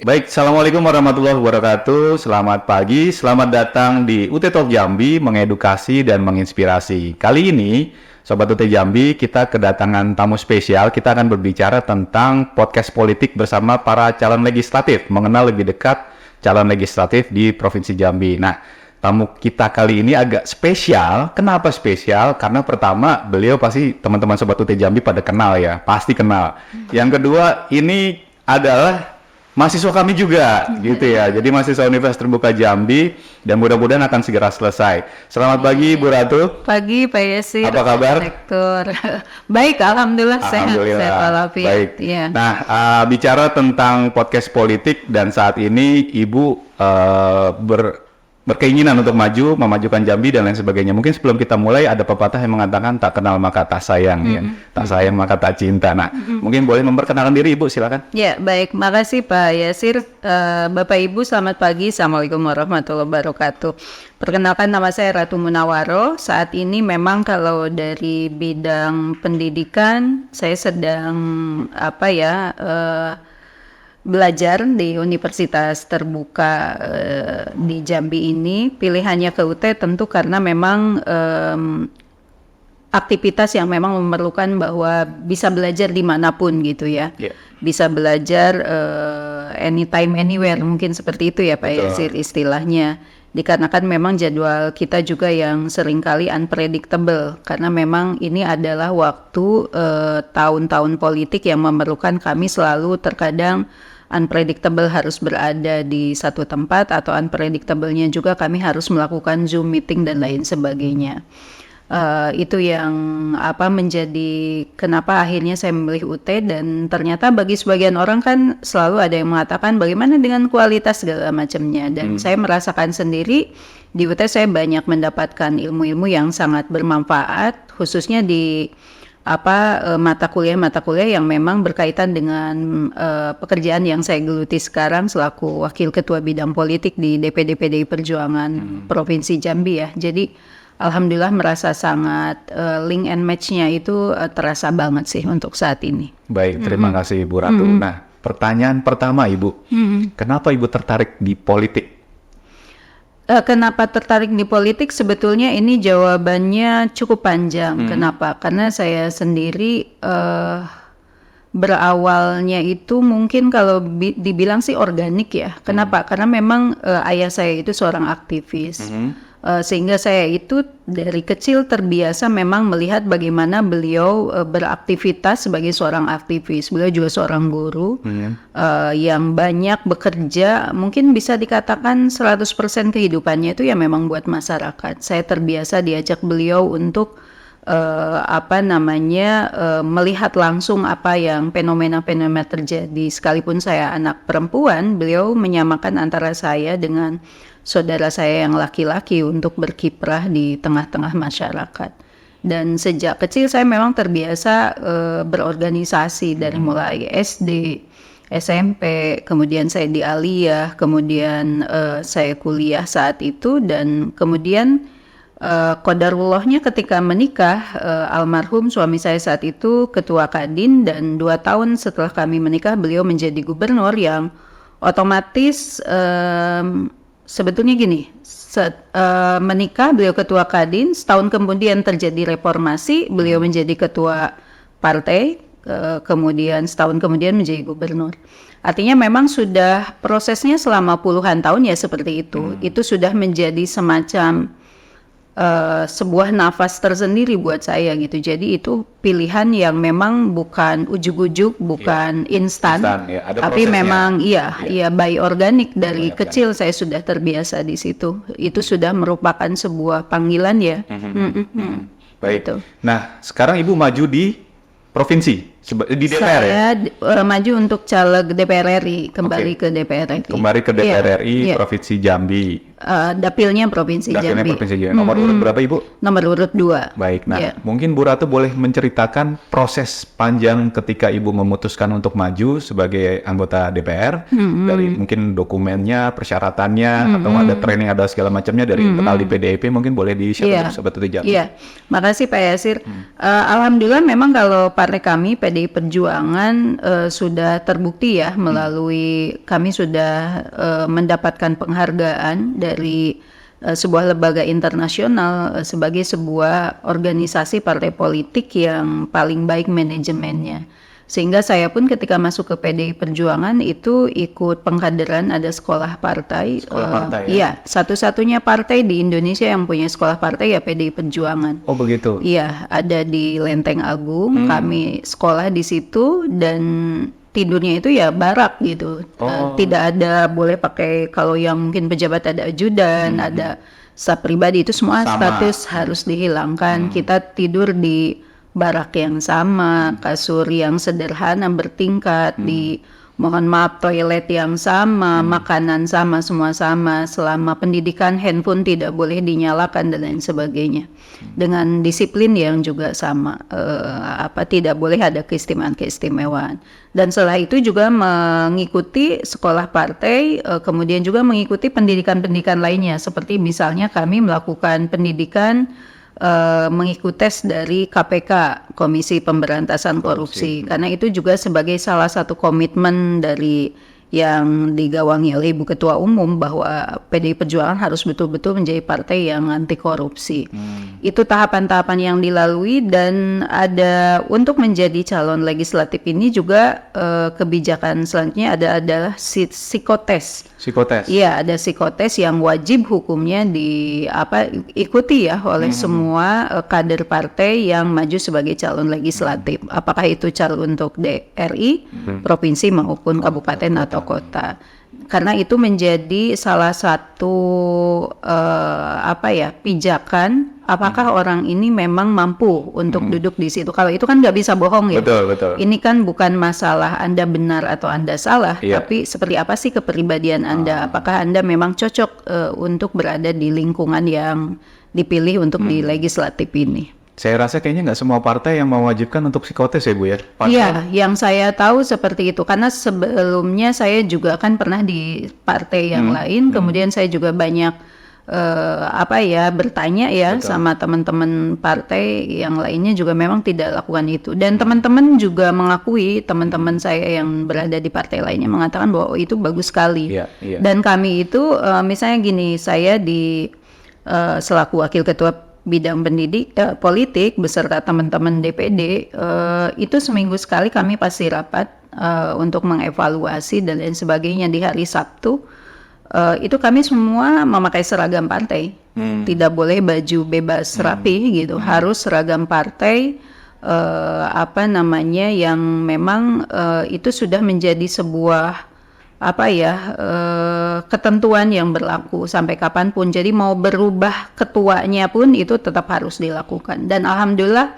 Baik, Assalamualaikum warahmatullahi wabarakatuh. Selamat pagi, selamat datang di UT Talk Jambi, mengedukasi dan menginspirasi. Kali ini, Sobat UT Jambi, kita kedatangan tamu spesial. Kita akan berbicara tentang podcast politik bersama para calon legislatif, mengenal lebih dekat calon legislatif di Provinsi Jambi. Nah, tamu kita kali ini agak spesial. Kenapa spesial? Karena pertama, beliau pasti teman-teman Sobat UT Jambi pada kenal ya, pasti kenal. Yang kedua, ini adalah mahasiswa kami juga, gitu ya. Jadi mahasiswa Universitas Terbuka Jambi dan mudah-mudahan akan segera selesai. Selamat pagi, Bu Ratu. Pagi, Pak Yasir. Apa kabar? Rektor. Baik, alhamdulillah sehat walafiat. Baik. Ya. Nah, bicara tentang podcast politik dan saat ini Ibu berkeinginan untuk memajukan Jambi dan lain sebagainya. Mungkin sebelum kita mulai ada pepatah yang mengatakan tak kenal maka tak sayang, ya. Tak sayang maka tak cinta. Nah, mungkin boleh memperkenalkan diri Ibu, silakan. Ya, baik. Makasih Pak Yasir. Bapak Ibu, selamat pagi. Assalamualaikum warahmatullahi wabarakatuh. Perkenalkan, nama saya Ratu Munawaro. Saat ini memang kalau dari bidang pendidikan, saya sedang belajar di Universitas Terbuka di Jambi ini. Pilihannya ke UT tentu karena memang aktivitas yang memang memerlukan bahwa bisa belajar dimanapun gitu ya. Yeah. Bisa belajar anytime, anywhere, mungkin seperti itu ya Pak Yasir istilahnya. Dikarenakan memang jadwal kita juga yang seringkali unpredictable, karena memang ini adalah waktu tahun-tahun politik yang memerlukan kami selalu terkadang unpredictable harus berada di satu tempat, atau unpredictable-nya juga kami harus melakukan Zoom meeting dan lain sebagainya. Itu yang menjadi kenapa akhirnya saya memilih UT. Dan ternyata bagi sebagian orang kan selalu ada yang mengatakan bagaimana dengan kualitas segala macamnya, dan saya merasakan sendiri di UT saya banyak mendapatkan ilmu-ilmu yang sangat bermanfaat, khususnya di mata kuliah yang memang berkaitan dengan pekerjaan yang saya geluti sekarang selaku Wakil Ketua Bidang Politik di DPD PDI Perjuangan Provinsi Jambi ya. Jadi alhamdulillah merasa sangat link and match-nya itu terasa banget sih untuk saat ini. Baik, terima kasih Bu Ratu. Nah, pertanyaan pertama Ibu, kenapa Ibu tertarik di politik? Kenapa tertarik di politik? Sebetulnya ini jawabannya cukup panjang. Kenapa? Karena saya sendiri berawalnya itu mungkin kalau dibilang sih organik ya. Kenapa? Karena memang ayah saya itu seorang aktivis. Sehingga saya itu dari kecil terbiasa memang melihat bagaimana beliau beraktivitas sebagai seorang aktivis. Beliau juga seorang guru yang banyak bekerja, mungkin bisa dikatakan 100% kehidupannya itu ya memang buat masyarakat. Saya terbiasa diajak beliau untuk melihat langsung apa yang fenomena-fenomena terjadi. Sekalipun saya anak perempuan, beliau menyamakan antara saya dengan saudara saya yang laki-laki untuk berkiprah di tengah-tengah masyarakat. Dan sejak kecil saya memang terbiasa berorganisasi dari mulai SD, SMP, kemudian saya di Aliyah, kemudian saya kuliah saat itu, dan kemudian qadarullahnya ketika menikah, almarhum suami saya saat itu ketua Kadin, dan 2 tahun setelah kami menikah beliau menjadi gubernur, yang otomatis sebetulnya gini, menikah beliau ketua Kadin, setahun kemudian terjadi reformasi, beliau menjadi ketua partai, kemudian setahun kemudian menjadi gubernur. Artinya memang sudah prosesnya selama puluhan tahun ya seperti itu. Itu sudah menjadi semacam sebuah nafas tersendiri buat saya gitu. Jadi itu pilihan yang memang bukan ujuk-ujuk, bukan instan, tapi memang by organik. Dari kecil saya sudah terbiasa di situ. Itu sudah merupakan sebuah panggilan ya. Baik. Gitu. Nah, sekarang Ibu maju di provinsi, di DPR saya maju untuk caleg DPR RI, kembali ke DPR RI. Kembali ke DPR RI, Provinsi Jambi. Dapilnya Provinsi Jambi. Nomor urut berapa Ibu? Nomor urut 2. Baik, nah mungkin Bu Ratu boleh menceritakan proses panjang ketika Ibu memutuskan untuk maju sebagai anggota DPR, dari mungkin dokumennya, persyaratannya, atau ada training, ada segala macamnya dari internal di PDIP, mungkin boleh di-share untuk Sobat UT Jambi. Makasih Pak Yasir. Alhamdulillah memang kalau partai kami, PDI Perjuangan sudah terbukti ya melalui kami sudah mendapatkan penghargaan dari sebuah lembaga internasional sebagai sebuah organisasi partai politik yang paling baik manajemennya. Sehingga saya pun ketika masuk ke PDI Perjuangan itu ikut pengkaderan, ada sekolah partai. Sekolah partai ya? Iya, satu-satunya partai di Indonesia yang punya sekolah partai ya PDI Perjuangan. Oh begitu. Iya, ada di Lenteng Agung. Kami sekolah di situ dan tidurnya itu ya barak gitu. Tidak ada boleh pakai, kalau yang mungkin pejabat ada ajudan, ada staf pribadi, itu semua Sama. status harus dihilangkan. Kita tidur di barak yang sama, kasur yang sederhana bertingkat, di mohon maaf toilet yang sama, makanan sama, semua sama. Selama pendidikan handphone tidak boleh dinyalakan dan lain sebagainya. Dengan disiplin yang juga sama, tidak boleh ada keistimewaan. Dan setelah itu juga mengikuti sekolah partai, kemudian juga mengikuti pendidikan-pendidikan lainnya, seperti misalnya kami melakukan pendidikan mengikuti tes dari KPK, Komisi Pemberantasan Korupsi, karena itu juga sebagai salah satu komitmen dari yang digawangi oleh Ibu Ketua Umum bahwa PDI Perjuangan harus betul-betul menjadi partai yang anti korupsi. Itu tahapan-tahapan yang dilalui, dan ada untuk menjadi calon legislatif ini juga kebijakan selanjutnya adalah psikotes. Psikotes. Iya, ada psikotes yang wajib hukumnya ikuti ya oleh semua kader partai yang maju sebagai calon legislatif. Apakah itu calon untuk DRI, provinsi maupun kabupaten atau kota. Karena itu menjadi salah satu pijakan apakah orang ini memang mampu untuk duduk di situ. Kalau itu kan nggak bisa bohong ya. Betul. Ini kan bukan masalah Anda benar atau Anda salah, tapi seperti apa sih kepribadian Anda? Apakah Anda memang cocok untuk berada di lingkungan yang dipilih untuk di legislatif ini? Saya rasa kayaknya nggak semua partai yang mewajibkan untuk psikotes ya Bu ya? Iya, yang saya tahu seperti itu. Karena sebelumnya saya juga kan pernah di partai yang lain, kemudian saya juga banyak bertanya ya sama teman-teman partai yang lainnya juga memang tidak lakukan itu. Dan teman-teman juga mengakui, teman-teman saya yang berada di partai lainnya mengatakan bahwa itu bagus sekali. Iya. Dan kami itu misalnya gini, saya selaku wakil ketua bidang politik beserta teman-teman DPD, itu seminggu sekali kami pasti rapat untuk mengevaluasi dan lain sebagainya. Di hari Sabtu itu kami semua memakai seragam partai, tidak boleh baju bebas rapi gitu, harus seragam partai, yang memang itu sudah menjadi sebuah ketentuan yang berlaku sampai kapanpun. Jadi mau berubah ketuanya pun itu tetap harus dilakukan. Dan alhamdulillah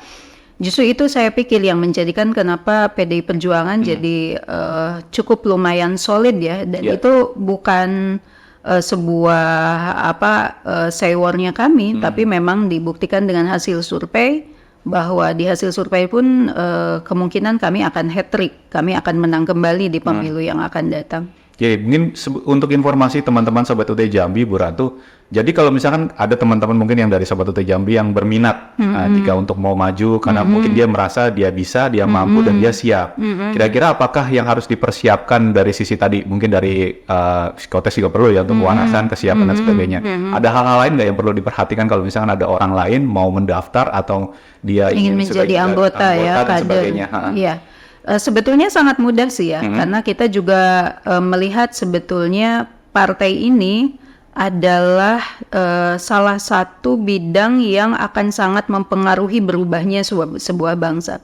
justru itu saya pikir yang menjadikan kenapa PDI Perjuangan jadi cukup lumayan solid ya. Dan itu bukan sebuah sewornya kami, tapi memang dibuktikan dengan hasil survei, bahwa di hasil survei pun kemungkinan kami akan hat-trick, kami akan menang kembali di pemilu yang akan datang. Jadi mungkin untuk informasi teman-teman Sobat UT Jambi, Bu Ratu, jadi kalau misalkan ada teman-teman mungkin yang dari Sobat UT Jambi yang berminat jika untuk mau maju, karena mungkin dia merasa dia bisa, dia mampu, dan dia siap. Kira-kira apakah yang harus dipersiapkan dari sisi tadi, mungkin dari psikotes juga perlu ya untuk kewanasan, kesiapan dan sebagainya. Ada hal-hal lain nggak yang perlu diperhatikan kalau misalkan ada orang lain mau mendaftar atau dia ingin menjadi anggota ya, dan kader. sebagainya? Iya. Sebetulnya sangat mudah sih ya, karena kita juga melihat sebetulnya partai ini adalah salah satu bidang yang akan sangat mempengaruhi berubahnya sebuah bangsa.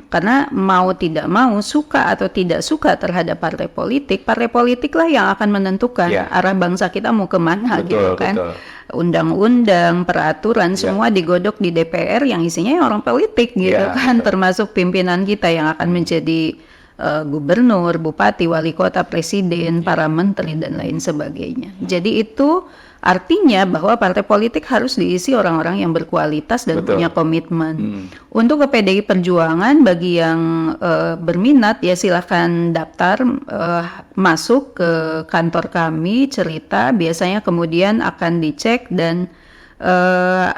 Karena mau tidak mau, suka atau tidak suka terhadap partai politik lah yang akan menentukan arah bangsa kita mau kemana. Gitu kan. Betul. Undang-undang, peraturan, semua digodok di DPR yang isinya orang politik gitu kan, termasuk pimpinan kita yang akan menjadi gubernur, bupati, wali kota, presiden, para menteri dan lain sebagainya. Jadi itu artinya bahwa partai politik harus diisi orang-orang yang berkualitas dan punya komitmen. Untuk ke PDI Perjuangan, bagi yang berminat ya silakan daftar, masuk ke kantor kami, cerita, biasanya kemudian akan dicek dan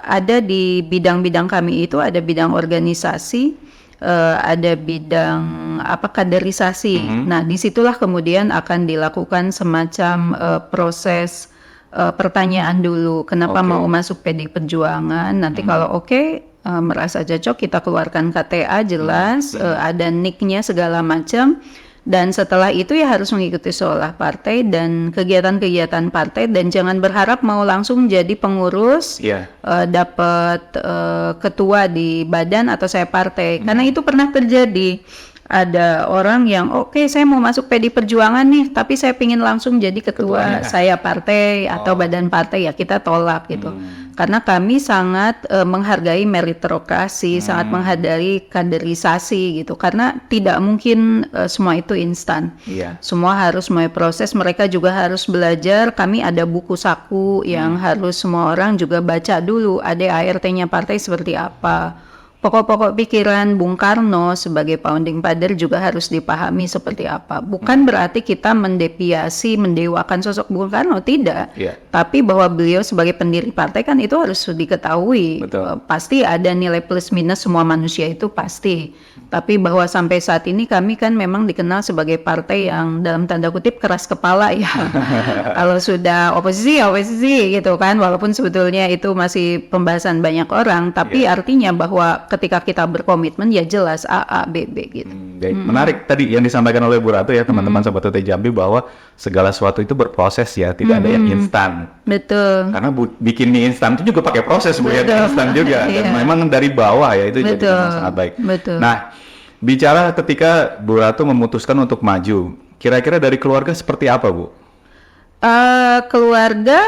ada di bidang-bidang kami itu ada bidang organisasi, ada bidang kaderisasi. Nah, disitulah kemudian akan dilakukan semacam proses pertanyaan dulu, kenapa mau masuk PD Perjuangan. Nanti kalau merasa cocok, kita keluarkan KTA jelas, ada nick-nya segala macam. Dan setelah itu ya harus mengikuti seolah partai dan kegiatan-kegiatan partai, dan jangan berharap mau langsung jadi pengurus, dapat ketua di badan atau saya partai. Karena itu pernah terjadi. Ada orang yang saya mau masuk PD Perjuangan nih, tapi saya pingin langsung jadi ketua saya partai atau badan partai, ya kita tolak gitu. Karena kami sangat menghargai meritokrasi, sangat menghargai kaderisasi gitu. Karena tidak mungkin semua itu instan. Semua harus melalui proses, mereka juga harus belajar. Kami ada buku saku yang harus semua orang juga baca dulu. Ada ART-nya partai seperti apa. Pokok-pokok pikiran Bung Karno sebagai founding father juga harus dipahami seperti apa. Bukan berarti kita mendewakan sosok Bung Karno, tidak. Tapi bahwa beliau sebagai pendiri partai kan itu harus diketahui. Pasti ada nilai plus minus semua manusia itu pasti. Tapi bahwa sampai saat ini kami kan memang dikenal sebagai partai yang dalam tanda kutip keras kepala ya. Kalau sudah oposisi gitu kan. Walaupun sebetulnya itu masih pembahasan banyak orang. Tapi artinya bahwa ketika kita berkomitmen ya jelas A, B, B gitu. Menarik tadi yang disampaikan oleh Bu Ratu ya, teman-teman Sobat UT Jambi, bahwa segala sesuatu itu berproses ya, tidak ada yang instan. Betul. Karena bikin mie instan itu juga pakai proses Bu ya, instan juga. Dan memang dari bawah ya, itu jadi sangat baik. Nah, bicara ketika Bu Ratu memutuskan untuk maju, kira-kira dari keluarga seperti apa Bu? Keluarga,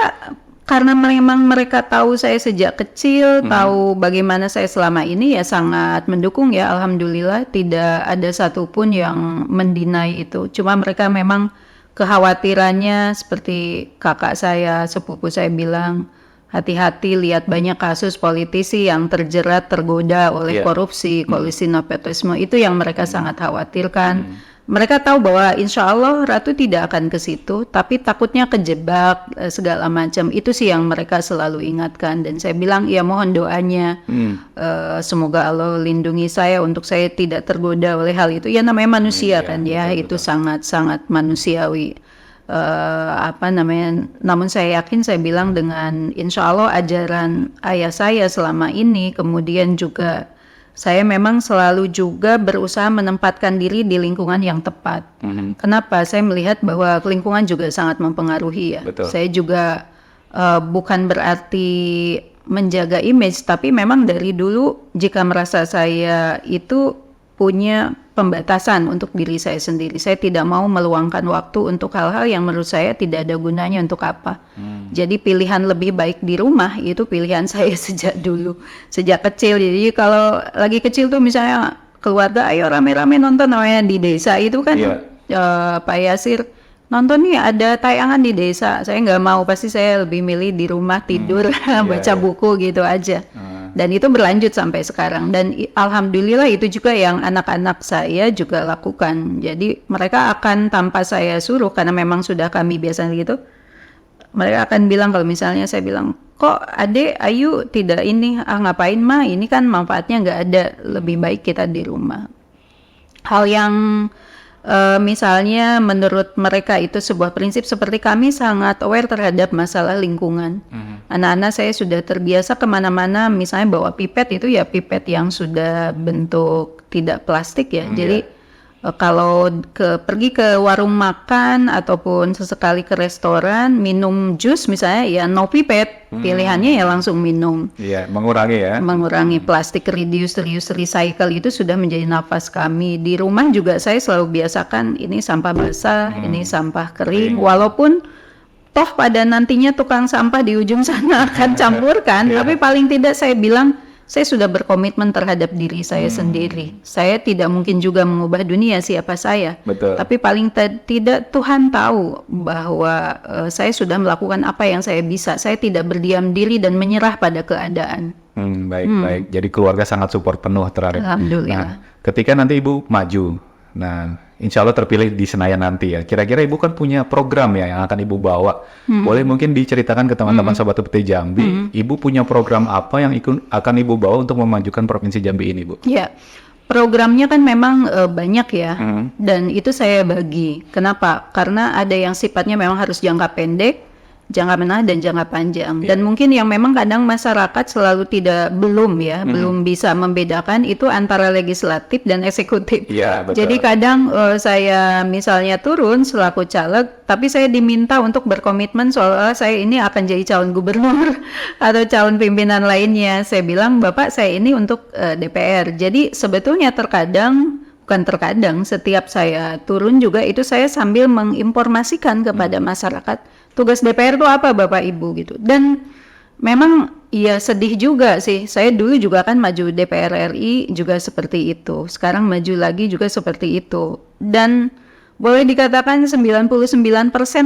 karena memang mereka tahu saya sejak kecil, tahu bagaimana saya selama ini, ya sangat mendukung ya, alhamdulillah. Tidak ada satupun yang mendinai itu. Cuma mereka memang kekhawatirannya seperti kakak saya, sepupu saya bilang, hati-hati lihat banyak kasus politisi yang terjerat, tergoda oleh korupsi, kolusi nepotisme. Itu yang mereka sangat khawatirkan. Mereka tahu bahwa insya Allah Ratu tidak akan ke situ, tapi takutnya kejebak segala macam. Itu sih yang mereka selalu ingatkan. Dan saya bilang ya mohon doanya, semoga Allah lindungi saya untuk saya tidak tergoda oleh hal itu. Ya namanya manusia kan ya, itu sangat-sangat manusiawi. Namun saya yakin, saya bilang dengan insya Allah ajaran ayah saya selama ini, kemudian juga saya memang selalu juga berusaha menempatkan diri di lingkungan yang tepat. Kenapa? Saya melihat bahwa lingkungan juga sangat mempengaruhi ya. Saya juga bukan berarti menjaga image, tapi memang dari dulu jika merasa saya itu punya pembatasan untuk diri saya sendiri. Saya tidak mau meluangkan waktu untuk hal-hal yang menurut saya tidak ada gunanya untuk apa. Jadi pilihan lebih baik di rumah itu pilihan saya sejak dulu, sejak kecil. Jadi kalau lagi kecil tuh misalnya keluarga ayo rame-rame nonton namanya di desa itu kan, Pak Yasir nonton nih ada tayangan di desa. Saya nggak mau, pasti saya lebih milih di rumah tidur baca buku gitu aja. Dan itu berlanjut sampai sekarang. Dan alhamdulillah itu juga yang anak-anak saya juga lakukan. Jadi mereka akan tanpa saya suruh, karena memang sudah kami biasa gitu, mereka akan bilang kalau misalnya saya bilang, kok adek Ayu tidak ini, ngapain mah, ini kan manfaatnya nggak ada, lebih baik kita di rumah. Hal yang misalnya menurut mereka itu sebuah prinsip, seperti kami sangat aware terhadap masalah lingkungan. Anak-anak saya sudah terbiasa kemana-mana misalnya bawa pipet, itu ya pipet yang sudah bentuk tidak plastik ya. Jadi kalau pergi ke warung makan ataupun sesekali ke restoran minum jus misalnya, ya no pipet, pilihannya ya langsung minum. Mengurangi plastik, reduce, recycle itu sudah menjadi nafas kami. Di rumah juga saya selalu biasakan ini sampah basah, ini sampah kering. Walaupun toh pada nantinya tukang sampah di ujung sana akan campurkan, tapi paling tidak saya bilang saya sudah berkomitmen terhadap diri saya sendiri. Saya tidak mungkin juga mengubah dunia, siapa saya. Tapi paling tidak Tuhan tahu bahwa saya sudah melakukan apa yang saya bisa. Saya tidak berdiam diri dan menyerah pada keadaan. Baik. Jadi keluarga sangat support penuh terhadap. Alhamdulillah. Nah, ketika nanti Ibu maju, nah insya Allah terpilih di Senayan nanti ya. Kira-kira Ibu kan punya program ya yang akan Ibu bawa. Boleh mungkin diceritakan ke teman-teman Sobat UT Jambi, Ibu punya program apa yang akan Ibu bawa untuk memajukan Provinsi Jambi ini, Bu? Ya, Programnya kan memang banyak ya, dan itu saya bagi. Kenapa? Karena ada yang sifatnya memang harus jangka pendek, jangka menengah, dan jangka panjang. Dan mungkin yang memang kadang masyarakat selalu belum bisa membedakan itu antara legislatif dan eksekutif. Iya, betul. Jadi kadang saya misalnya turun selaku caleg, tapi saya diminta untuk berkomitmen soal saya ini akan jadi calon gubernur atau calon pimpinan lainnya. Saya bilang, Bapak, saya ini untuk DPR. Jadi sebetulnya bukan terkadang, setiap saya turun juga itu saya sambil menginformasikan kepada masyarakat tugas DPR itu apa, Bapak Ibu gitu. Dan memang ya sedih juga sih. Saya dulu juga kan maju DPR RI juga seperti itu. Sekarang maju lagi juga seperti itu. Dan boleh dikatakan 99%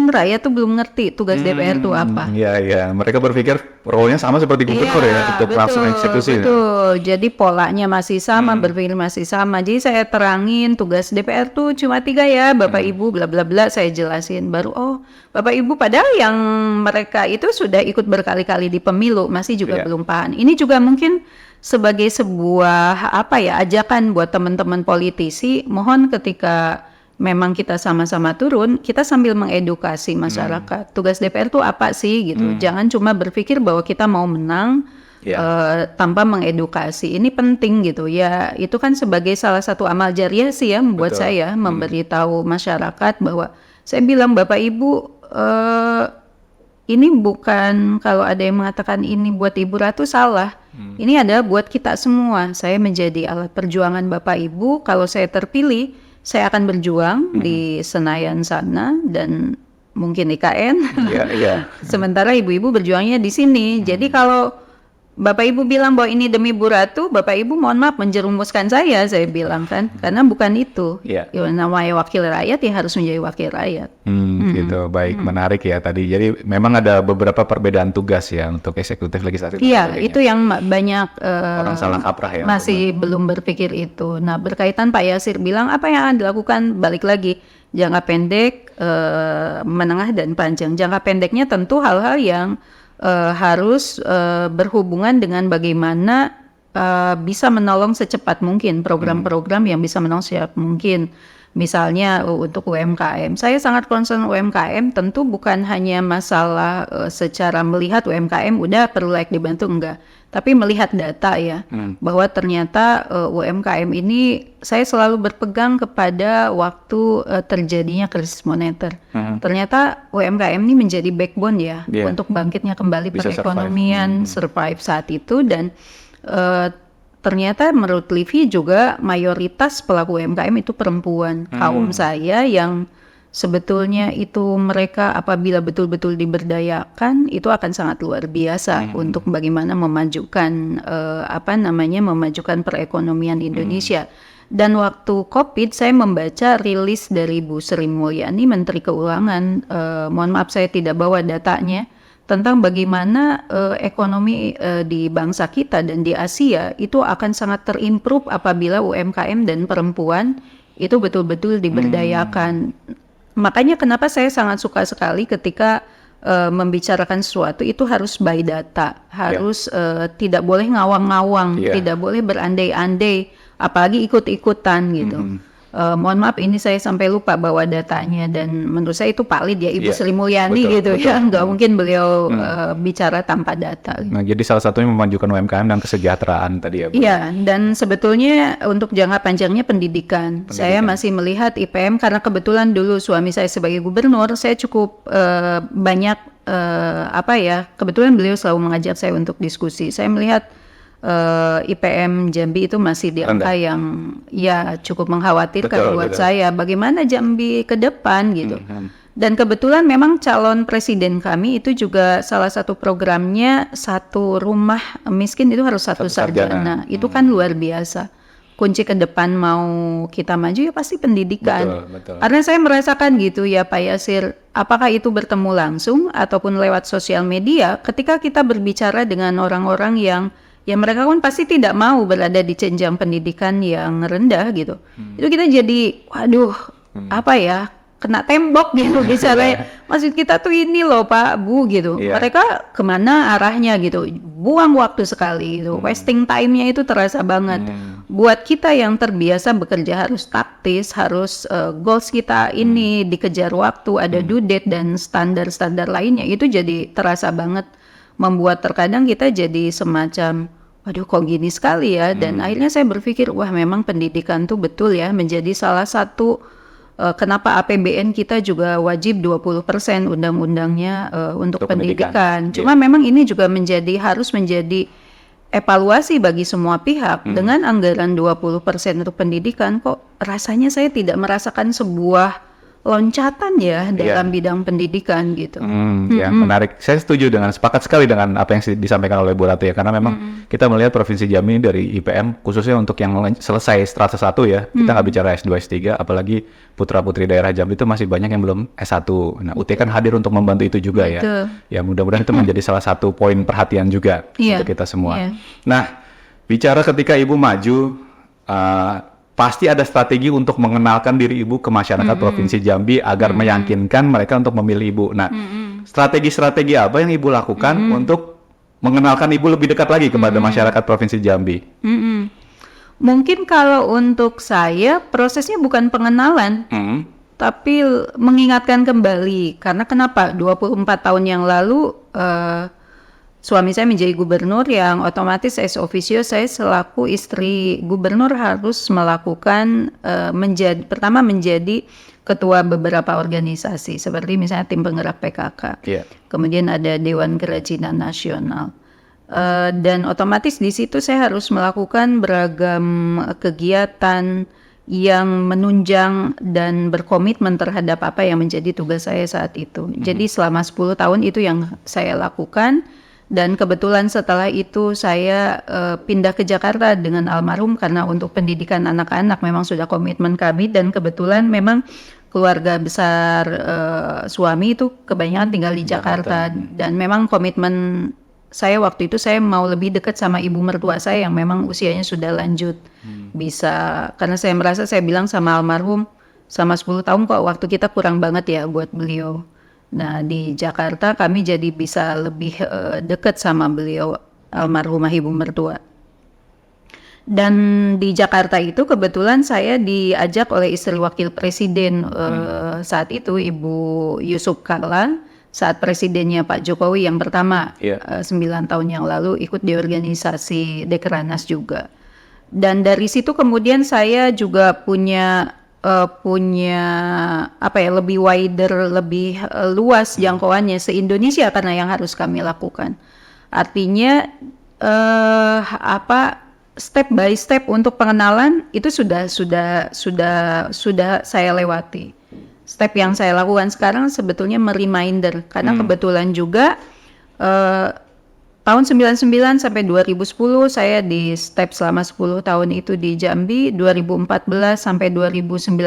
rakyat tuh belum ngerti tugas DPR itu apa. Iya. Mereka berpikir role-nya sama seperti gubernur untuk langsung eksekusi. Betul. Jadi polanya masih sama, berpikir masih sama. Jadi saya terangin tugas DPR tuh cuma 3 ya, Bapak Ibu, bla bla bla. Saya jelasin baru, Bapak Ibu, padahal yang mereka itu sudah ikut berkali-kali di pemilu masih juga belum paham. Ini juga mungkin sebagai sebuah ajakan buat teman-teman politisi, mohon ketika memang kita sama-sama turun, kita sambil mengedukasi masyarakat. Tugas DPR itu apa sih gitu. Jangan cuma berpikir bahwa kita mau menang tanpa mengedukasi. Ini penting gitu ya. Itu kan sebagai salah satu amal jariah sih ya membuat saya memberitahu masyarakat bahwa saya bilang, Bapak Ibu, ini bukan, kalau ada yang mengatakan ini buat Ibu Ratu, salah. Ini adalah buat kita semua. Saya menjadi alat perjuangan Bapak Ibu. Kalau saya terpilih, saya akan berjuang di Senayan sana dan mungkin IKN. Sementara ibu-ibu berjuangnya di sini. Jadi kalau Bapak Ibu bilang bahwa ini demi Bu Ratu, Bapak Ibu mohon maaf menjerumuskan saya bilang kan. Karena bukan itu. Ya, namanya wakil rakyat ya harus menjadi wakil rakyat. Gitu, baik, menarik ya tadi. Jadi memang ada beberapa perbedaan tugas ya untuk eksekutif legislatif. Iya, itu yang banyak orang salah kaprah ya. Masih belum berpikir itu. Nah, berkaitan Pak Yasir bilang apa yang akan dilakukan, balik lagi jangka pendek, menengah dan panjang. Jangka pendeknya tentu hal-hal yang harus berhubungan dengan bagaimana bisa menolong secepat mungkin program-program yang bisa menolong secepat mungkin. Misalnya untuk UMKM, saya sangat concern UMKM, tentu bukan hanya masalah secara melihat UMKM udah perlu dibantu, enggak. Tapi melihat data ya, bahwa ternyata UMKM ini, saya selalu berpegang kepada waktu terjadinya krisis moneter. Ternyata UMKM ini menjadi backbone ya, untuk bangkitnya kembali bisa perekonomian, survive saat itu. Dan ternyata menurut Livi juga mayoritas pelaku UMKM itu perempuan. Kaum saya yang sebetulnya itu mereka apabila betul-betul diberdayakan itu akan sangat luar biasa untuk bagaimana memajukan memajukan perekonomian Indonesia. Dan waktu COVID saya membaca rilis dari Bu Sri Mulyani, Menteri Keuangan, mohon maaf saya tidak bawa datanya, tentang bagaimana ekonomi di bangsa kita dan di Asia itu akan sangat terimprove apabila UMKM dan perempuan itu betul-betul diberdayakan. Makanya kenapa saya sangat suka sekali ketika membicarakan sesuatu itu harus by data, harus tidak boleh ngawang-ngawang, tidak boleh berandai-andai, apalagi ikut-ikutan gitu. Mohon maaf ini saya sampai lupa bawa datanya, dan menurut saya itu valid ya Ibu Sri Mulyani betul. Ya nggak mungkin beliau bicara tanpa data. Nah jadi salah satunya memajukan UMKM dan kesejahteraan tadi ya Bu. Iya, dan sebetulnya untuk jangka panjangnya pendidikan. Saya masih melihat IPM karena kebetulan dulu suami saya sebagai gubernur, saya cukup banyak kebetulan beliau selalu mengajak saya untuk diskusi. Saya melihat IPM Jambi itu masih di angka yang ya cukup mengkhawatirkan buat saya. Bagaimana Jambi ke depan gitu. Dan kebetulan memang calon presiden kami itu juga salah satu programnya satu rumah miskin itu harus satu sarjana. Itu kan luar biasa. Kunci ke depan mau kita maju ya pasti pendidikan. Betul. Karena saya merasakan gitu ya Pak Yasir, apakah itu bertemu langsung ataupun lewat sosial media, ketika kita berbicara dengan orang-orang yang ya mereka kan pasti tidak mau berada di jenjang pendidikan yang rendah gitu. Itu kita jadi waduh kena tembok gitu bicaranya. Maksud kita tuh ini loh Pak Bu gitu. Iya. Mereka kemana arahnya gitu, buang waktu sekali gitu, wasting time-nya itu terasa banget. Buat kita yang terbiasa bekerja harus taktis, harus goals kita ini dikejar waktu, ada due date dan standar-standar lainnya, itu jadi terasa banget, membuat terkadang kita jadi semacam waduh kok gini sekali ya. Dan akhirnya saya berpikir wah memang pendidikan tuh betul ya menjadi salah satu kenapa APBN kita juga wajib 20% undang-undangnya untuk pendidikan. Cuma memang ini juga harus menjadi evaluasi bagi semua pihak. Dengan anggaran 20% untuk pendidikan, kok rasanya saya tidak merasakan sebuah loncatan ya dalam bidang pendidikan gitu. Ya, menarik. Saya sepakat sekali dengan apa yang disampaikan oleh Bu Ratu ya, karena memang kita melihat Provinsi Jambi dari IPM, khususnya untuk yang selesai strata 1 ya, kita nggak bicara S2, S3, apalagi putra-putri daerah Jambi itu masih banyak yang belum S1. Nah, UT kan hadir untuk membantu itu juga ya. Ya, mudah-mudahan itu menjadi salah satu poin perhatian juga untuk kita semua. Nah, bicara ketika Ibu maju, pasti ada strategi untuk mengenalkan diri Ibu ke masyarakat Provinsi Jambi agar meyakinkan mereka untuk memilih Ibu. Nah, strategi-strategi apa yang Ibu lakukan untuk mengenalkan Ibu lebih dekat lagi kepada masyarakat Provinsi Jambi? Mungkin kalau untuk saya prosesnya bukan pengenalan, tapi mengingatkan kembali. Karena kenapa? 24 tahun yang lalu suami saya menjadi gubernur yang otomatis ex officio saya selaku istri gubernur harus melakukan pertama menjadi ketua beberapa organisasi seperti misalnya tim penggerak PKK, kemudian ada Dewan Kerajinan Nasional, dan otomatis di situ saya harus melakukan beragam kegiatan yang menunjang dan berkomitmen terhadap apa yang menjadi tugas saya saat itu. Jadi selama 10 tahun itu yang saya lakukan. Dan kebetulan setelah itu saya pindah ke Jakarta dengan almarhum karena untuk pendidikan anak-anak memang sudah komitmen kami, dan kebetulan memang keluarga besar suami itu kebanyakan tinggal di Jakarta. Dan memang komitmen saya waktu itu saya mau lebih dekat sama ibu mertua saya yang memang usianya sudah lanjut. Bisa, karena saya merasa saya bilang sama almarhum, sama 10 tahun kok waktu kita kurang banget ya buat beliau. Nah di Jakarta kami jadi bisa lebih dekat sama beliau, almarhumah ibu mertua. Dan di Jakarta itu kebetulan saya diajak oleh istri wakil presiden saat itu Ibu Yusuf Kalla, saat presidennya Pak Jokowi yang pertama 9 tahun yang lalu, ikut di organisasi Dekeranas juga. Dan dari situ kemudian saya juga punya lebih wider, lebih luas jangkauannya se-Indonesia karena yang harus kami lakukan. Artinya step by step untuk pengenalan itu sudah saya lewati. Step yang saya lakukan sekarang sebetulnya mereminder karena kebetulan juga tahun 99 sampai 2010 saya di step selama 10 tahun itu di Jambi, 2014 sampai 2019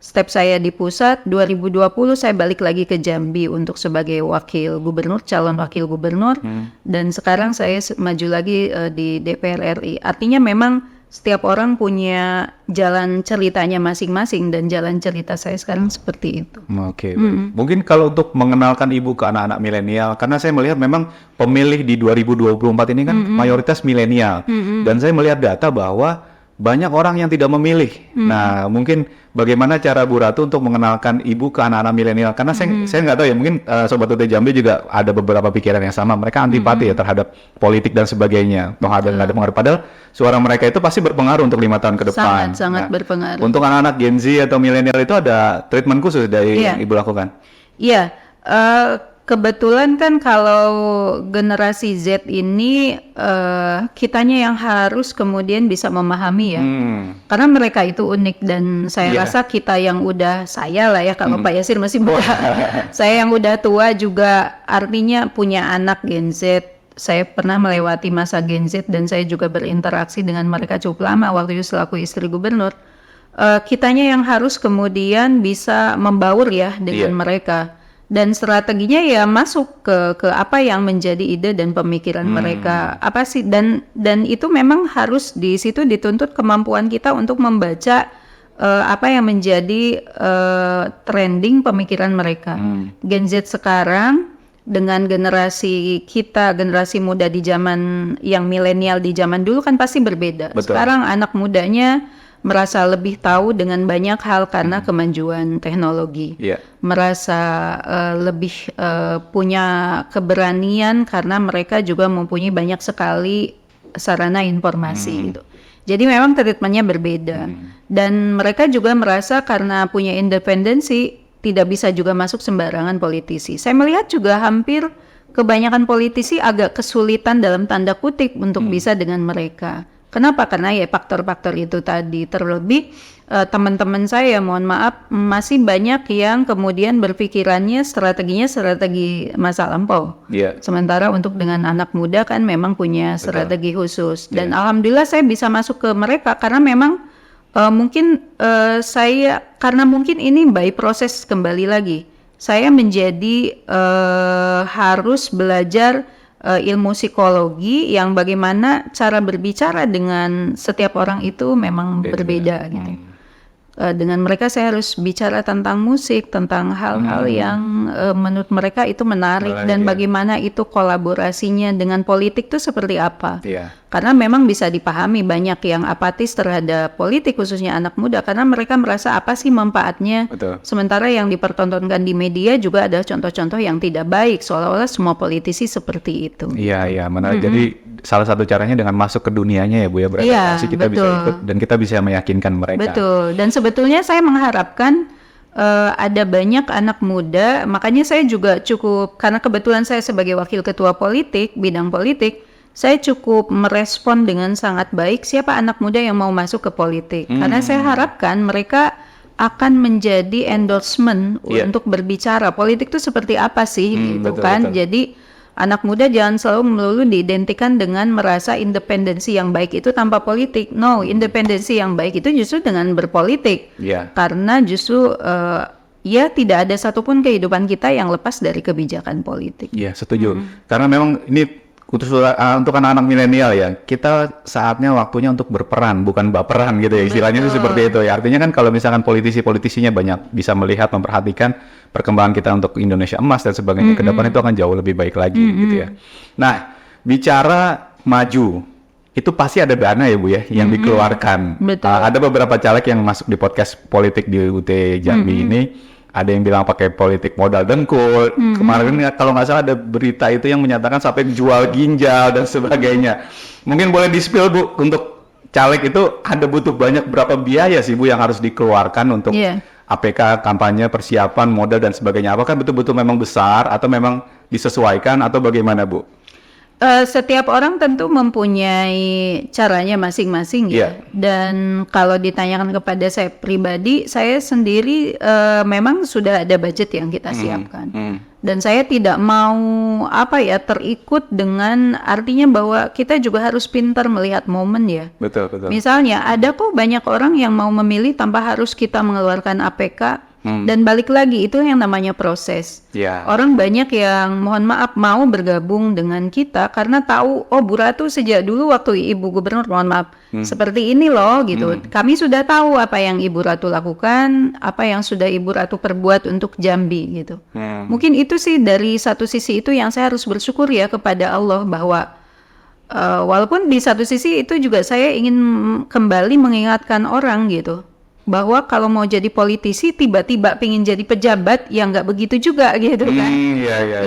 step saya di pusat, 2020 saya balik lagi ke Jambi untuk sebagai wakil gubernur, calon wakil gubernur, dan sekarang saya maju lagi di DPR RI. Artinya memang setiap orang punya jalan ceritanya masing-masing dan jalan cerita saya sekarang seperti itu. Oke. Mungkin kalau untuk mengenalkan Ibu ke anak-anak milenial, karena saya melihat memang pemilih di 2024 ini kan mayoritas milenial, dan saya melihat data bahwa banyak orang yang tidak memilih. Nah, mungkin bagaimana cara Bu Ratu untuk mengenalkan Ibu ke anak-anak milenial? Karena saya nggak tahu ya, mungkin Sobat UT Jambi juga ada beberapa pikiran yang sama. Mereka antipati ya terhadap politik dan sebagainya. Nggak ada pengaruh. Padahal suara mereka itu pasti berpengaruh untuk 5 tahun ke depan. Sangat berpengaruh. Untuk anak-anak Gen Z atau milenial itu ada treatment khusus dari yang Ibu lakukan? Iya. Kebetulan kan kalau generasi Z ini kitanya yang harus kemudian bisa memahami ya, karena mereka itu unik dan saya rasa kita yang udah, saya lah ya kalau Pak Yasir masih muda, saya yang udah tua juga artinya punya anak Gen Z, saya pernah melewati masa Gen Z dan saya juga berinteraksi dengan mereka cukup lama waktu itu selaku istri gubernur. Kitanya yang harus kemudian bisa membaur ya dengan mereka. Dan strateginya ya masuk ke apa yang menjadi ide dan pemikiran mereka apa sih, dan itu memang harus di situ dituntut kemampuan kita untuk membaca apa yang menjadi trending pemikiran mereka. Gen Z sekarang dengan generasi kita, generasi muda di zaman yang milenial di zaman dulu kan pasti berbeda. Betul. Sekarang anak mudanya merasa lebih tahu dengan banyak hal karena kemajuan teknologi. Iya. Merasa lebih punya keberanian karena mereka juga mempunyai banyak sekali sarana informasi gitu. Jadi memang treatmentnya berbeda. Dan mereka juga merasa karena punya independensi tidak bisa juga masuk sembarangan politisi. Saya melihat juga hampir kebanyakan politisi agak kesulitan dalam tanda kutip untuk bisa dengan mereka. Kenapa? Karena ya faktor-faktor itu tadi. Terlebih teman-teman saya, mohon maaf, masih banyak yang kemudian berpikirannya strateginya strategi masa lampau. Iya. Sementara untuk dengan anak muda kan memang punya strategi khusus. Dan alhamdulillah saya bisa masuk ke mereka karena memang mungkin saya, karena mungkin ini by proses kembali lagi. Saya menjadi harus belajar ilmu psikologi yang bagaimana cara berbicara dengan setiap orang itu memang berbeda gitu. Dengan mereka saya harus bicara tentang musik, tentang hal-hal yang menurut mereka itu menarik dan bagaimana itu kolaborasinya dengan politik itu seperti apa. Iya. Karena memang bisa dipahami banyak yang apatis terhadap politik khususnya anak muda karena mereka merasa apa sih manfaatnya. Betul. Sementara yang dipertontonkan di media juga ada contoh-contoh yang tidak baik seolah-olah semua politisi seperti itu. Iya, menarik. Jadi salah satu caranya dengan masuk ke dunianya ya Bu ya, beradaptasi kita bisa ikut dan kita bisa meyakinkan mereka. Betul. Dan sebetulnya saya mengharapkan ada banyak anak muda, makanya saya juga cukup, karena kebetulan saya sebagai wakil ketua politik, bidang politik, saya cukup merespon dengan sangat baik siapa anak muda yang mau masuk ke politik. Karena saya harapkan mereka akan menjadi endorsement untuk berbicara politik itu seperti apa sih gitu kan. Betul. Jadi anak muda jangan selalu melulu diidentikan dengan merasa independensi yang baik itu tanpa politik. No, independensi yang baik itu justru dengan berpolitik. Iya. Karena justru ya tidak ada satupun kehidupan kita yang lepas dari kebijakan politik. Iya, setuju. Karena memang ini untuk anak-anak milenial ya, kita saatnya waktunya untuk berperan, bukan baperan gitu ya, istilahnya itu seperti itu ya. Artinya kan kalau misalkan politisi-politisinya banyak bisa melihat, memperhatikan perkembangan kita untuk Indonesia emas dan sebagainya, ke depan itu akan jauh lebih baik lagi gitu ya. Nah, bicara maju, itu pasti ada dana ya Bu ya, yang dikeluarkan. Betul. Ada beberapa caleg yang masuk di podcast politik di UT Jambi ini, ada yang bilang pakai politik modal dengkul. Kemarin kalau nggak salah ada berita itu yang menyatakan sampai jual ginjal dan sebagainya. Mungkin boleh di-spill Bu, untuk caleg itu ada butuh berapa biaya sih Bu yang harus dikeluarkan untuk APK, kampanye, persiapan, modal dan sebagainya. Apakah betul-betul memang besar atau memang disesuaikan atau bagaimana Bu? Setiap orang tentu mempunyai caranya masing-masing ya. Dan kalau ditanyakan kepada saya pribadi, saya sendiri memang sudah ada budget yang kita siapkan. Dan saya tidak mau terikut dengan artinya bahwa kita juga harus pintar melihat momen ya. Betul. Misalnya ada kok banyak orang yang mau memilih tanpa harus kita mengeluarkan APK. Dan balik lagi itu yang namanya proses. Orang banyak yang mohon maaf mau bergabung dengan kita karena tahu Bu Ratu sejak dulu waktu Ibu Gubernur mohon maaf seperti ini loh gitu. Kami sudah tahu apa yang Ibu Ratu lakukan, apa yang sudah Ibu Ratu perbuat untuk Jambi gitu. Mungkin itu sih dari satu sisi itu yang saya harus bersyukur ya kepada Allah bahwa walaupun di satu sisi itu juga saya ingin kembali mengingatkan orang gitu. Bahwa kalau mau jadi politisi tiba-tiba pengen jadi pejabat ya nggak begitu juga gitu kan.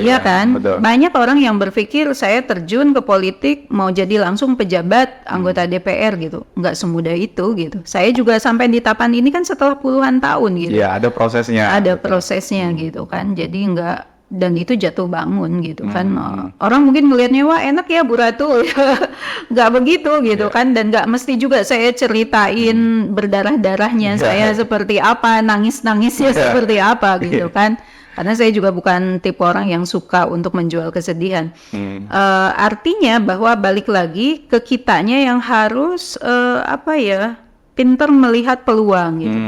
Iya kan. Betul. Banyak orang yang berpikir saya terjun ke politik mau jadi langsung pejabat anggota DPR gitu. Nggak semudah itu gitu. Saya juga sampai di tahapan ini kan setelah puluhan tahun gitu. Iya, ada prosesnya. Ada prosesnya gitu kan. Jadi nggak, dan itu jatuh bangun gitu kan. Orang mungkin melihatnya wah enak ya Bu Ratu. Nggak begitu gitu kan. Dan nggak mesti juga saya ceritain berdarah-darahnya saya seperti apa, nangis-nangisnya seperti apa gitu kan. Karena saya juga bukan tipe orang yang suka untuk menjual kesedihan. Artinya bahwa balik lagi ke kitanya yang harus pintar melihat peluang gitu.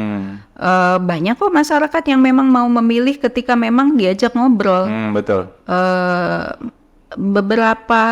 Banyak kok masyarakat yang memang mau memilih ketika memang diajak ngobrol. Betul. beberapa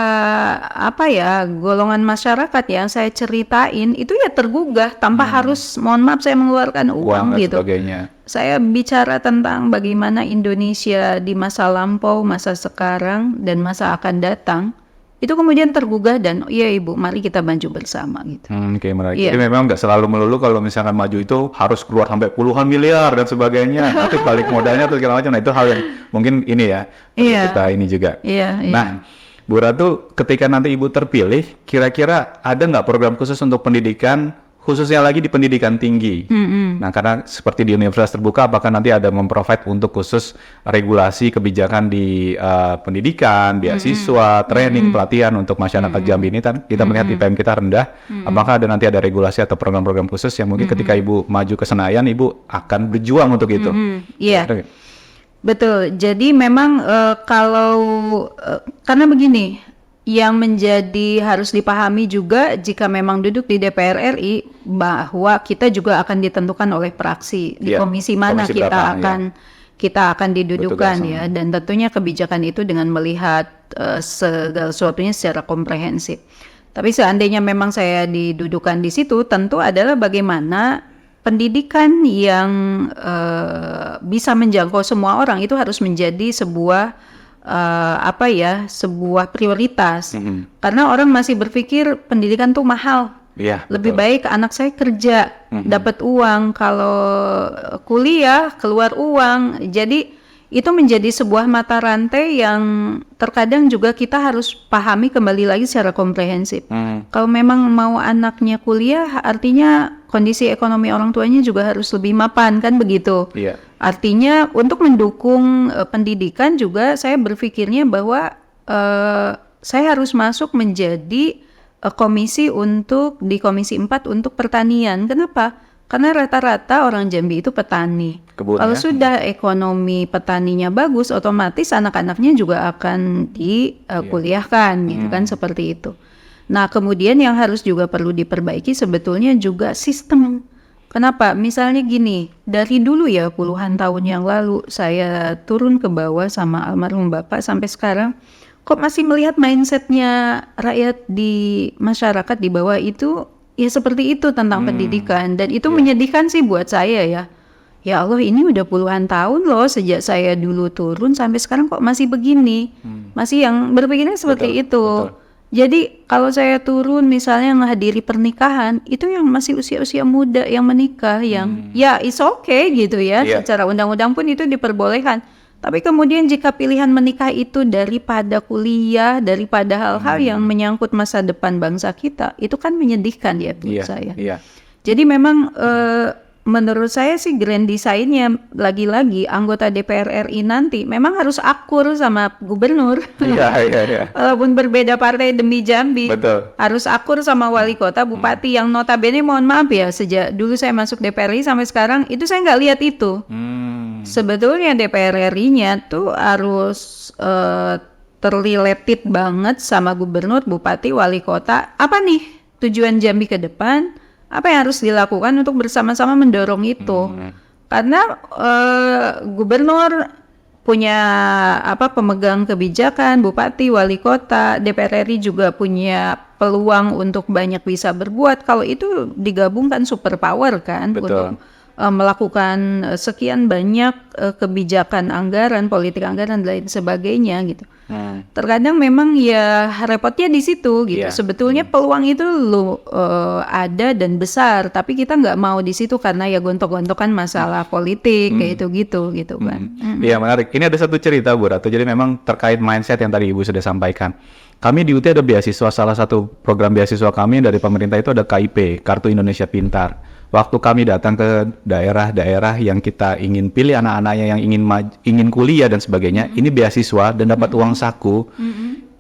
golongan masyarakat yang saya ceritain itu ya tergugah tanpa harus mohon maaf saya mengeluarkan uang dan gitu. sebagainya. Saya bicara tentang bagaimana Indonesia di masa lampau, masa sekarang, dan masa akan datang. Itu kemudian tergugah dan iya Ibu, mari kita maju bersama gitu. Oke, menarik. Iya. Jadi memang nggak selalu melulu kalau misalkan maju itu harus keluar sampai puluhan miliar dan sebagainya. Nanti balik modalnya atau segala macam. Nah itu hal yang mungkin ini ya Iya. kita ini juga. Iya, iya. Nah, Bu Ratu, ketika nanti Ibu terpilih, kira-kira ada nggak program khusus untuk pendidikan, khususnya lagi di pendidikan tinggi? Nah, karena seperti di universitas terbuka, apakah nanti ada memprovide untuk khusus regulasi kebijakan di pendidikan, beasiswa, training, pelatihan untuk masyarakat Jambi ini? Kan kita melihat IPM kita rendah. Apakah nanti ada regulasi atau program-program khusus yang mungkin ketika Ibu maju ke Senayan, Ibu akan berjuang untuk itu? Iya. Betul. Jadi memang karena begini, yang menjadi harus dipahami juga jika memang duduk di DPR RI bahwa kita juga akan ditentukan oleh praksi di Iya, komisi mana komisi kita berapa, akan kita akan didudukan Betul, ya, dan tentunya kebijakan itu dengan melihat segala sesuatunya secara komprehensif. Tapi seandainya memang saya didudukan di situ, tentu adalah bagaimana pendidikan yang bisa menjangkau semua orang itu harus menjadi sebuah sebuah prioritas. Karena orang masih berpikir pendidikan tuh mahal. Iya, Lebih betul. baik anak saya kerja, dapat uang, kalau kuliah keluar uang. Jadi itu menjadi sebuah mata rantai yang terkadang juga kita harus pahami kembali lagi secara komprehensif. Kalau memang mau anaknya kuliah, artinya kondisi ekonomi orang tuanya juga harus lebih mapan, kan begitu? Iya. Artinya untuk mendukung pendidikan juga saya berpikirnya bahwa saya harus masuk menjadi komisi di Komisi 4 untuk pertanian. Kenapa? Karena rata-rata orang Jambi itu petani. Kebun, Kalau ya? sudah ekonomi petaninya bagus, otomatis anak-anaknya juga akan dikuliahkan, gitu kan, seperti itu. Nah, kemudian yang harus juga perlu diperbaiki sebetulnya juga sistem. Kenapa? Misalnya gini, dari dulu ya puluhan tahun yang lalu saya turun ke bawah sama almarhum Bapak sampai sekarang, kok masih melihat mindsetnya rakyat di masyarakat di bawah itu ya seperti itu tentang pendidikan, dan itu menyedihkan sih buat saya ya. Ya Allah, ini udah puluhan tahun loh sejak saya dulu turun sampai sekarang kok masih begini. Masih yang berpikirnya seperti Betul, itu. betul. Jadi kalau saya turun misalnya menghadiri pernikahan, itu yang masih usia-usia muda yang menikah, yang ya it's okay gitu ya, Iya. secara undang-undang pun itu diperbolehkan. Tapi kemudian jika pilihan menikah itu daripada kuliah, daripada hal-hal yang menyangkut masa depan bangsa kita, itu kan menyedihkan ya buat Iya, saya. iya. Jadi memang menurut saya sih grand design-nya lagi-lagi anggota DPR RI nanti memang harus akur sama gubernur. Iya. Walaupun berbeda partai demi Jambi, Betul. harus akur sama wali kota, bupati yang notabene mohon maaf ya, sejak dulu saya masuk DPR RI sampai sekarang itu saya nggak lihat itu. Sebetulnya DPR RI-nya tuh harus terrelated banget sama gubernur, bupati, wali kota. Apa nih tujuan Jambi ke depan? Apa yang harus dilakukan untuk bersama-sama mendorong itu? Karena gubernur punya pemegang kebijakan, bupati, wali kota, DPR RI juga punya peluang untuk banyak bisa berbuat. Kalau itu digabungkan superpower kan, Betul. untuk melakukan sekian banyak kebijakan anggaran, politik anggaran dan lain sebagainya gitu. Terkadang memang ya repotnya di situ gitu. Iya. Sebetulnya peluang itu ada dan besar, tapi kita nggak mau di situ karena ya gontok-gontokan masalah politik kayak gitu kan. Iya, menarik. Ini ada satu cerita Bu Ratu. Jadi memang terkait mindset yang tadi Ibu sudah sampaikan. Kami di UT ada beasiswa, salah satu program beasiswa kami dari pemerintah itu ada KIP, Kartu Indonesia Pintar. Waktu kami datang ke daerah-daerah yang kita ingin pilih anak-anaknya yang ingin kuliah dan sebagainya, ini beasiswa dan dapat uang saku,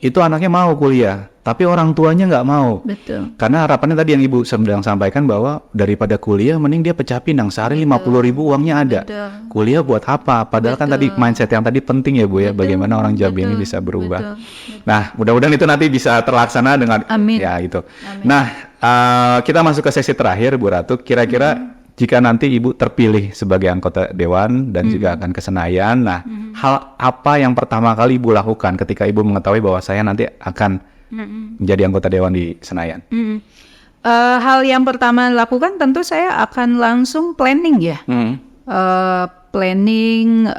itu anaknya mau kuliah, tapi orang tuanya nggak mau. Betul. Karena harapannya tadi yang Ibu sedang sampaikan bahwa daripada kuliah mending dia pecah pinang, sehari 50.000 uangnya ada. Betul. Kuliah buat apa? Padahal kan tadi mindset yang tadi penting ya Bu ya, bagaimana orang Jambi ini bisa berubah. Nah, mudah-mudahan itu nanti bisa terlaksana dengan Amin. ya itu. Nah, kita masuk ke sesi terakhir Bu Ratu. Kira-kira jika nanti Ibu terpilih sebagai anggota Dewan dan juga akan ke Senayan, nah hal apa yang pertama kali Ibu lakukan ketika Ibu mengetahui bahwa saya nanti akan menjadi anggota Dewan di Senayan? Hal yang pertama lakukan tentu saya akan langsung planning ya. Planning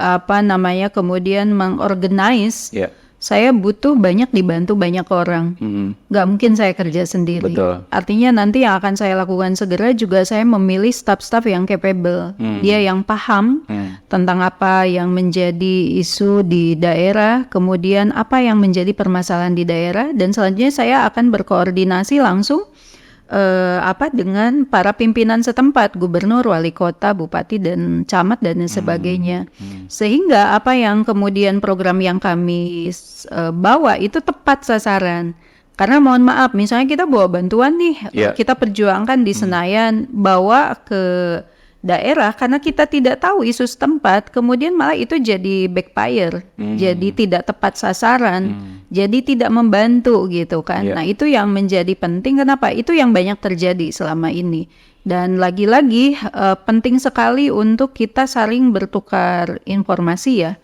kemudian mengorganize. Yeah. Saya butuh banyak dibantu banyak orang. Nggak mungkin saya kerja sendiri. Betul. Artinya nanti yang akan saya lakukan segera juga saya memilih staff-staff yang capable. Dia yang paham tentang apa yang menjadi isu di daerah, kemudian apa yang menjadi permasalahan di daerah, dan selanjutnya saya akan berkoordinasi langsung dengan para pimpinan setempat, gubernur, wali kota, bupati, dan camat, dan sebagainya. Sehingga apa yang kemudian program yang kami bawa itu tepat sasaran. Karena mohon maaf, misalnya kita bawa bantuan nih, kita perjuangkan di Senayan, bawa ke daerah karena kita tidak tahu isu setempat, kemudian malah itu jadi backfire, jadi tidak tepat sasaran, jadi tidak membantu gitu kan. Nah itu yang menjadi penting. Kenapa? Itu yang banyak terjadi selama ini. Dan lagi-lagi penting sekali untuk kita saling bertukar informasi ya.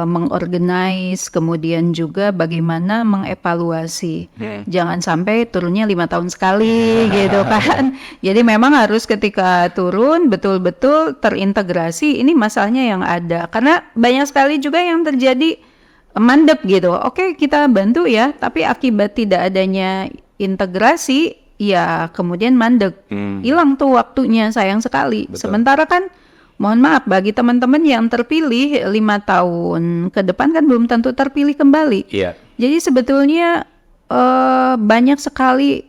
Mengorganize, kemudian juga bagaimana mengevaluasi. Jangan sampai turunnya 5 tahun sekali gitu kan. Jadi memang harus ketika turun betul-betul terintegrasi ini masalahnya yang ada. Karena banyak sekali juga yang terjadi mandek gitu. Oke, kita bantu ya, tapi akibat tidak adanya integrasi ya kemudian mandek. Hilang tuh waktunya, sayang sekali. Betul. Sementara kan mohon maaf, bagi teman-teman yang terpilih 5 tahun ke depan kan belum tentu terpilih kembali. Iya. Jadi sebetulnya banyak sekali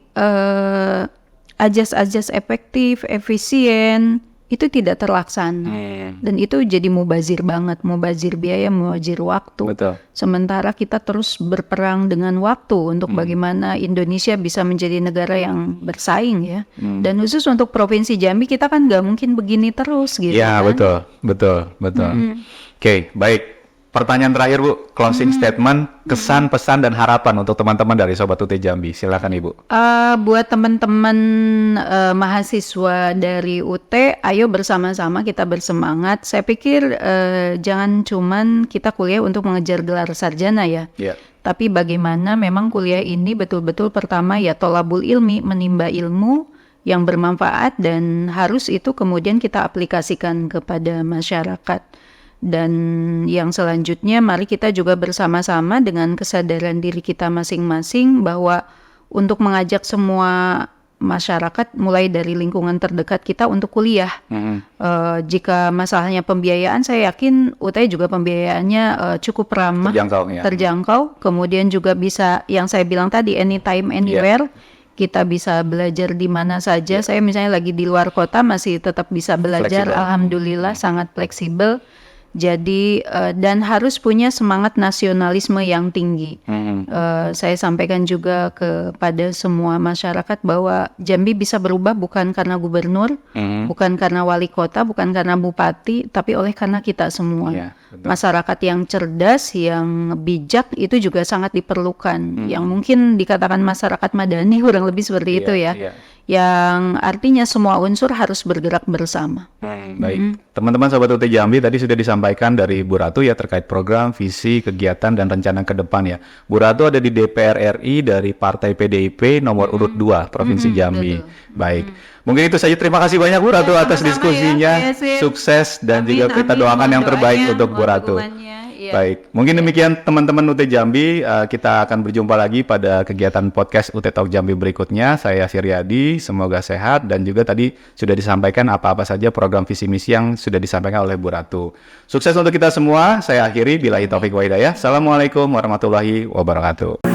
ajas-ajas efektif, efisien itu tidak terlaksana. Dan itu jadi mubazir banget, mubazir biaya, mubazir waktu. Betul. Sementara kita terus berperang dengan waktu untuk bagaimana Indonesia bisa menjadi negara yang bersaing ya. Dan khusus untuk Provinsi Jambi kita kan nggak mungkin begini terus gitu. Ya, kan. betul. Oke, baik. Pertanyaan terakhir Bu, closing statement, kesan, pesan, dan harapan untuk teman-teman dari Sobat UT Jambi. Silakan Ibu. Buat teman-teman mahasiswa dari UT, ayo bersama-sama kita bersemangat. Saya pikir jangan cuman kita kuliah untuk mengejar gelar sarjana ya. Yeah. Tapi bagaimana memang kuliah ini betul-betul pertama ya tolabul ilmi, menimba ilmu yang bermanfaat dan harus itu kemudian kita aplikasikan kepada masyarakat. Dan yang selanjutnya mari kita juga bersama-sama dengan kesadaran diri kita masing-masing bahwa untuk mengajak semua masyarakat mulai dari lingkungan terdekat kita untuk kuliah. Jika masalahnya pembiayaan, saya yakin UT juga pembiayaannya cukup ramah, terjangkau. Kemudian juga bisa yang saya bilang tadi anytime, anywhere. Kita bisa belajar di mana saja. Saya misalnya lagi di luar kota masih tetap bisa belajar. Flexible. Alhamdulillah sangat fleksibel. Jadi dan harus punya semangat nasionalisme yang tinggi. Saya sampaikan juga kepada semua masyarakat bahwa Jambi bisa berubah bukan karena gubernur, bukan karena wali kota, bukan karena bupati, tapi oleh karena kita semua. Masyarakat yang cerdas, yang bijak itu juga sangat diperlukan. Yang mungkin dikatakan masyarakat madani kurang lebih seperti itu ya. Yang artinya semua unsur harus bergerak bersama. Baik, teman-teman Sobat UT Jambi tadi sudah disampaikan dari Bu Ratu ya terkait program, visi, kegiatan, dan rencana ke depan ya. Bu Ratu ada di DPR RI dari Partai PDIP nomor urut 2 Provinsi Jambi. Baik, mungkin itu saja. Terima kasih banyak Bu Ratu atas diskusinya. Sukses dan juga kita doakan yang terbaik untuk Bu Ratu. Baik, mungkin demikian teman-teman UT Jambi, kita akan berjumpa lagi pada kegiatan podcast UT Talk Jambi berikutnya. Saya Siryadi, semoga sehat dan juga tadi sudah disampaikan apa-apa saja program visi misi yang sudah disampaikan oleh Bu Ratu. Sukses untuk kita semua, saya akhiri, billahi taufiq wa hidayah. Assalamualaikum warahmatullahi wabarakatuh.